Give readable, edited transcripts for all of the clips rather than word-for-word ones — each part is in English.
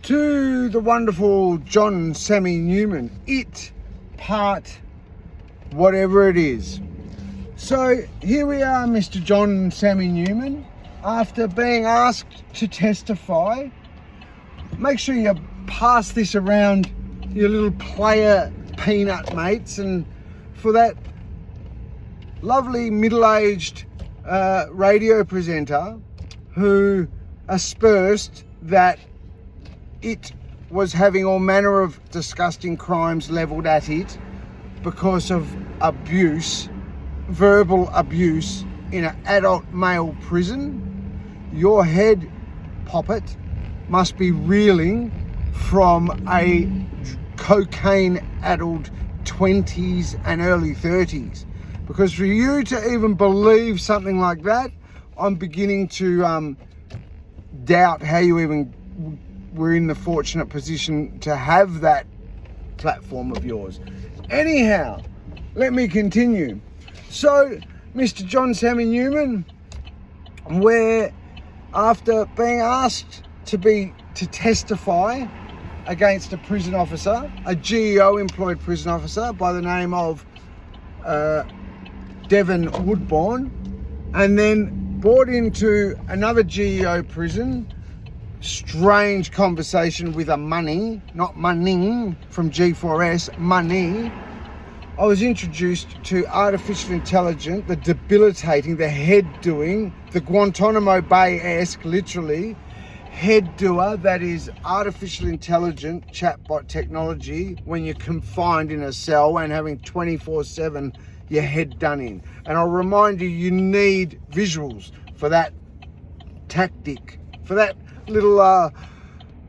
to the wonderful John Sammy Newman, it part whatever it is. So here we are, Mr. John Sammy Newman, after being asked to testify. Make sure you pass this around your little player peanut mates, and for that lovely middle-aged radio presenter who aspersed that it was having all manner of disgusting crimes levelled at it because of abuse, verbal abuse in an adult male prison. Your head, poppet, must be reeling from a cocaine-addled 20s and early 30s. Because for you to even believe something like that, I'm beginning to doubt how you even were in the fortunate position to have that platform of yours. Anyhow, let me continue. So, Mr. John Sammy Newman, where after being asked to testify against a prison officer, a GEO employed prison officer by the name of Devon Woodbourne, and then brought into another GEO prison, strange conversation with a money, not money from G4S, money. I was introduced to artificial intelligence, the debilitating, the head doing, the Guantanamo Bay-esque, literally, head doer that is artificial intelligent chatbot technology when you're confined in a cell and having 24/7 your head done in. And I'll remind you, you need visuals for that tactic, for that little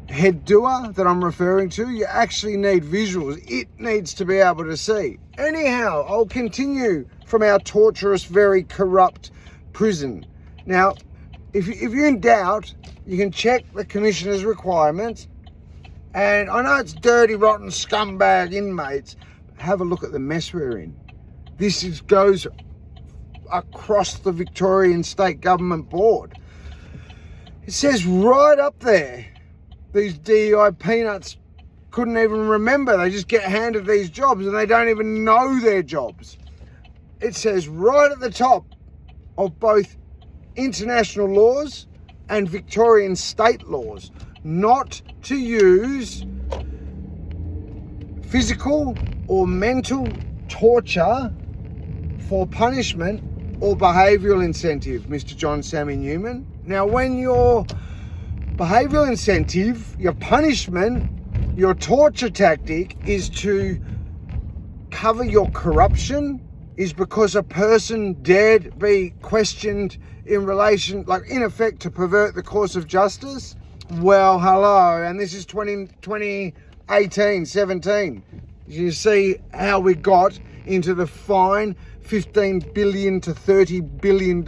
head doer that I'm referring to. You actually need visuals. It needs to be able to see. Anyhow, I'll continue from our torturous, very corrupt prison. Now, if you're in doubt, you can check the Commissioner's requirements. And I know it's dirty, rotten, scumbag inmates. Have a look at the mess we're in. This goes across the Victorian State Government Board. It says right up there, these DEI peanuts couldn't even remember. They just get handed these jobs and they don't even know their jobs. It says right at the top of both international laws and Victorian state laws not to use physical or mental torture for punishment or behavioural incentive, Mr. John Sammy Newman. Now, when your behavioural incentive, your punishment, your torture tactic is to cover your corruption, is because a person dared be questioned in relation, like in effect, to pervert the course of justice. Well, hello, and this is 2018, 17. You see how we got into the fine $15 billion to $30 billion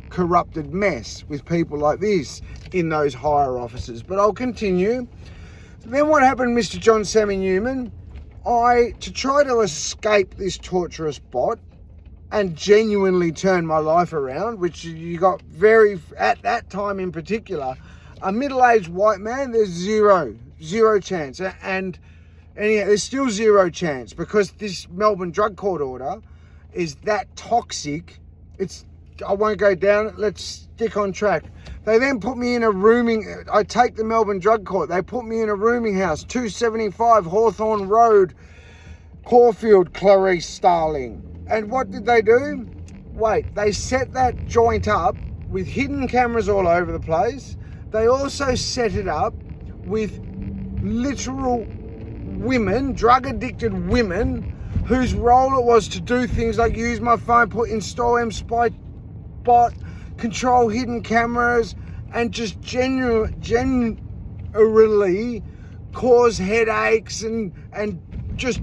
corrupted mess with people like this in those higher offices. But I'll continue. Then what happened, Mr. John Sammy Newman? To try to escape this torturous bot and genuinely turn my life around, which you got at that time in particular, a middle-aged white man, there's zero chance. And anyhow, there's still zero chance because this Melbourne drug court order is that toxic. I won't go down, let's stick on track. They then put me in I take the Melbourne drug court, they put me in a rooming house, 275 Hawthorne Road, Caulfield, Clarice Starling. And what did they do? Wait, they set that joint up with hidden cameras all over the place. They also set it up with literal women, drug-addicted women, whose role it was to do things like use my phone, install M-Spy bot, control hidden cameras, and just generally cause headaches and just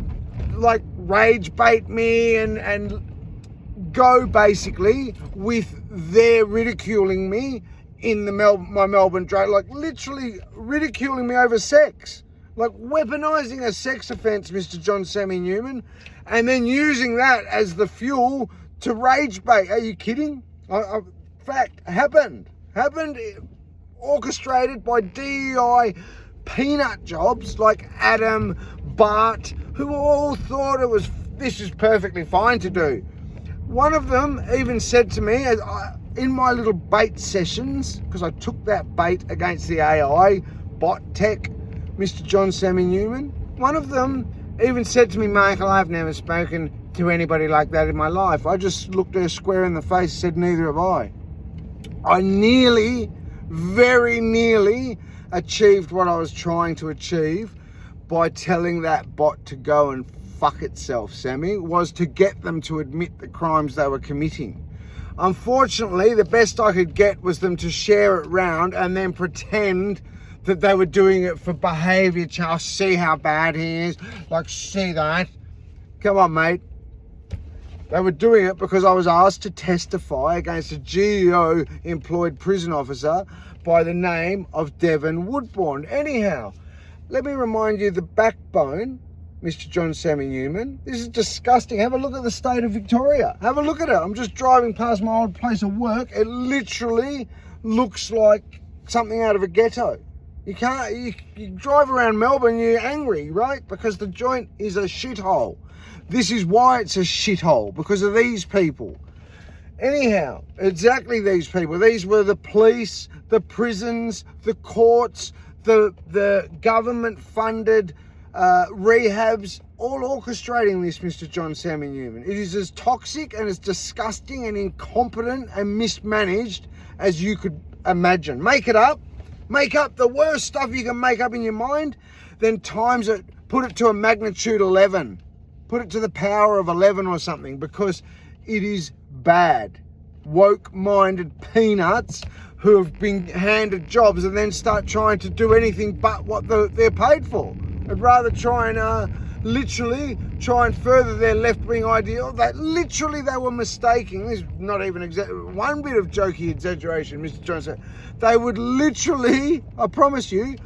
like rage bait me and go basically with their ridiculing me in my Melbourne drug, like literally ridiculing me over sex. Like weaponizing a sex offence, Mr. John Sammy Newman, and then using that as the fuel to rage bait. Are you kidding? Fact, happened. Orchestrated by DEI peanut jobs like Adam, Bart, who all thought this is perfectly fine to do. One of them even said to me, in my little bait sessions, because I took that bait against the AI, bot tech, Mr. John Sammy Newman, one of them even said to me, Michael, I've never spoken to anybody like that in my life. I just looked her square in the face and said, neither have I. I very nearly achieved what I was trying to achieve by telling that bot to go and fuck itself, Sammy, was to get them to admit the crimes they were committing. Unfortunately, the best I could get was them to share it round and then pretend that they were doing it for behaviour change. See how bad he is. Like, see that? Come on, mate. They were doing it because I was asked to testify against a GEO-employed prison officer by the name of Devon Woodbourne. Anyhow, let me remind you the backbone, Mr. John Sammy Newman. This is disgusting. Have a look at the state of Victoria. Have a look at it. I'm just driving past my old place of work. It literally looks like something out of a ghetto. You drive around Melbourne, you're angry, right? Because the joint is a shithole. This is why it's a shithole, because of these people. Anyhow, exactly these people. These were the police, the prisons, the courts, the government-funded rehabs, all orchestrating this, Mr. John Sammy Newman. It is as toxic and as disgusting and incompetent and mismanaged as you could imagine. Make it up. Make up the worst stuff you can make up in your mind, then times it, put it to a magnitude 11. Put it to the power of 11 or something, because it is bad. Woke-minded peanuts who have been handed jobs and then start trying to do anything but what they're paid for. I'd rather try and literally try and further their left-wing ideal. That literally they were mistaking. This is not even one bit of jokey exaggeration, Mr. Johnson. They would literally, I promise you,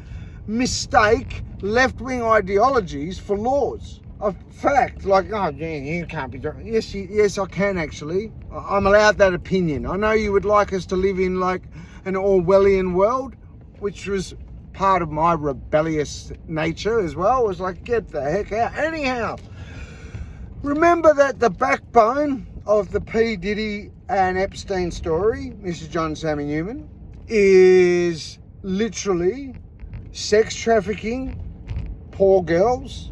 mistake left-wing ideologies for laws. A fact, like, oh, yeah, you can't be doing. Yes, I can actually. I'm allowed that opinion. I know you would like us to live in like an Orwellian world, which was part of my rebellious nature as well. It was like, get the heck out. Anyhow, remember that the backbone of the P. Diddy and Epstein story, Mr. John Sammy Newman, is literally sex trafficking poor girls,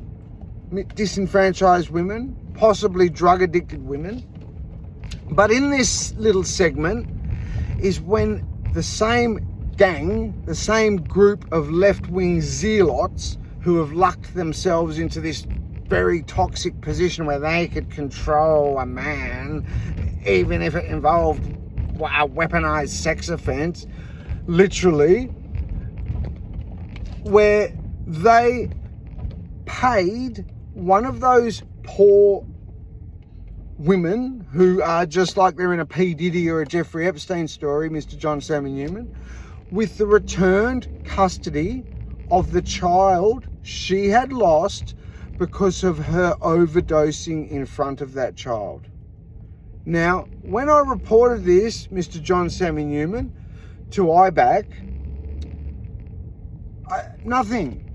disenfranchised women, possibly drug addicted women. But in this little segment is when the same gang, the same group of left-wing zealots who have lucked themselves into this very toxic position where they could control a man, even if it involved a weaponized sex offense, literally, where they paid one of those poor women who are just like they're in a P. Diddy or a Jeffrey Epstein story, Mr. John Sammy Newman, with the returned custody of the child she had lost because of her overdosing in front of that child. Now, when I reported this, Mr. John Sammy Newman, to IBAC, nothing.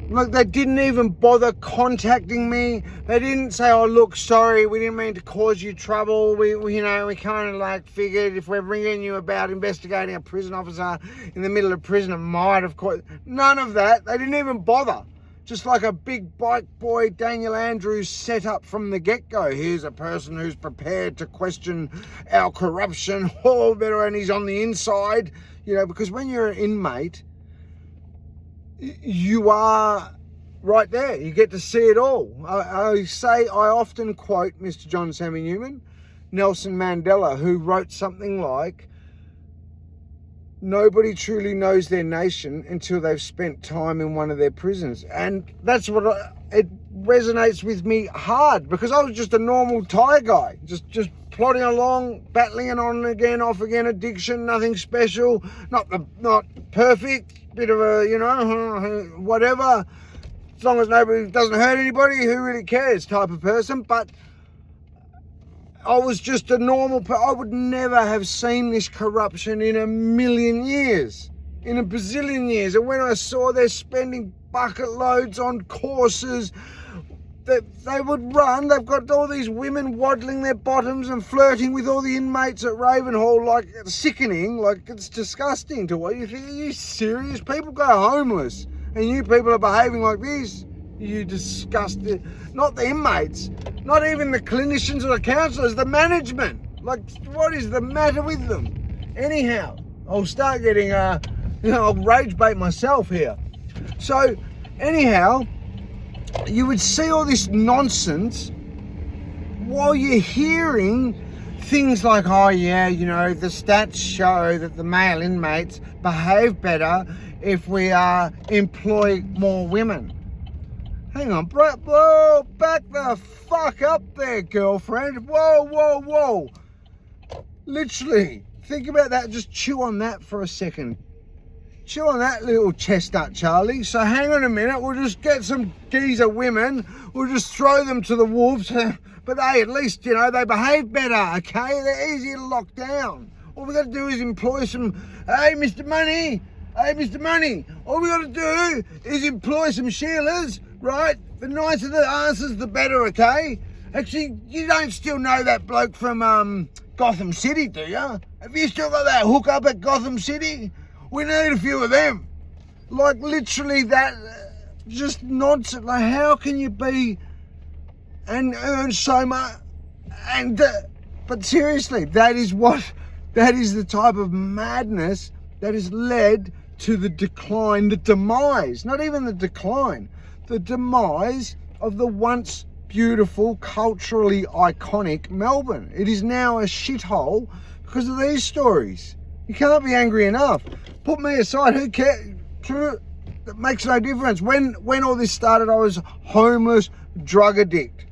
Look, they didn't even bother contacting me. They didn't say, oh, look, sorry, we didn't mean to cause you trouble. We kind of like figured if we're ringing you about investigating a prison officer in the middle of prison, it might have caused... None of that. They didn't even bother. Just like a big bike boy, Daniel Andrews, set up from the get-go. Here's a person who's prepared to question our corruption. Oh, better, and he's on the inside. You know, because when you're an inmate, you are right there. You get to see it all. I often quote Mr. John Sammy Newman, Nelson Mandela, who wrote something like, nobody truly knows their nation until they've spent time in one of their prisons. And that's what it resonates with me hard, because I was just a normal Thai guy, just plodding along, battling it on again, off again, addiction, nothing special, not perfect, bit of a, whatever, as long as nobody doesn't hurt anybody, who really cares type of person. But I was just a normal I would never have seen this corruption in a million years. in a bazillion years. And when I saw they're spending bucket loads on courses that they would run, they've got all these women waddling their bottoms and flirting with all the inmates at Ravenhall, like sickening, like it's disgusting to what you think. Are you serious? People go homeless and you people are behaving like this? You disgusting. Not the inmates, not even the clinicians or the counsellors, the management. Like, what is the matter with them? Anyhow, I'll start getting, I'll rage bait myself here. So, anyhow, you would see all this nonsense while you're hearing things like, oh yeah, you know, the stats show that the male inmates behave better if we employ more women. Hang on, bro, whoa, back the fuck up there, girlfriend. Whoa, whoa, whoa. Literally, think about that. Just chew on that for a second. Chew on that little chestnut, Charlie. So hang on a minute. We'll just get some geezer women. We'll just throw them to the wolves. But they, at least, you know, they behave better, okay? They're easier to lock down. All we got to do is employ some, hey, Mr. Money. Hey, Mr. Money. All we got to do is employ some Sheilas, right? The nicer the answers, the better, okay? Actually, you don't still know that bloke from Gotham City, do you? Have you still got that hook up at Gotham City? We need a few of them. Like, literally that, just nonsense. Like, how can you be and earn so much? And, but seriously, that is the type of madness that has led to the decline, the demise, not even the decline, the demise of the once beautiful, culturally iconic Melbourne. It is now a shithole because of these stories. You can't be angry enough. Put me aside, who cares? It makes no difference. When all this started, I was homeless, drug addict.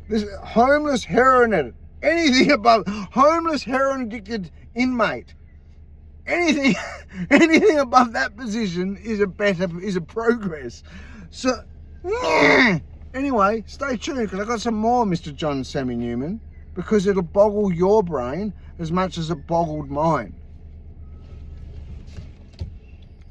This homeless, heroin addict. Anything above homeless, heroin addicted inmate. Anything above that position is a progress. So anyway, stay tuned because I got some more Mr. John Sammy Newman, because it'll boggle your brain as much as it boggled mine.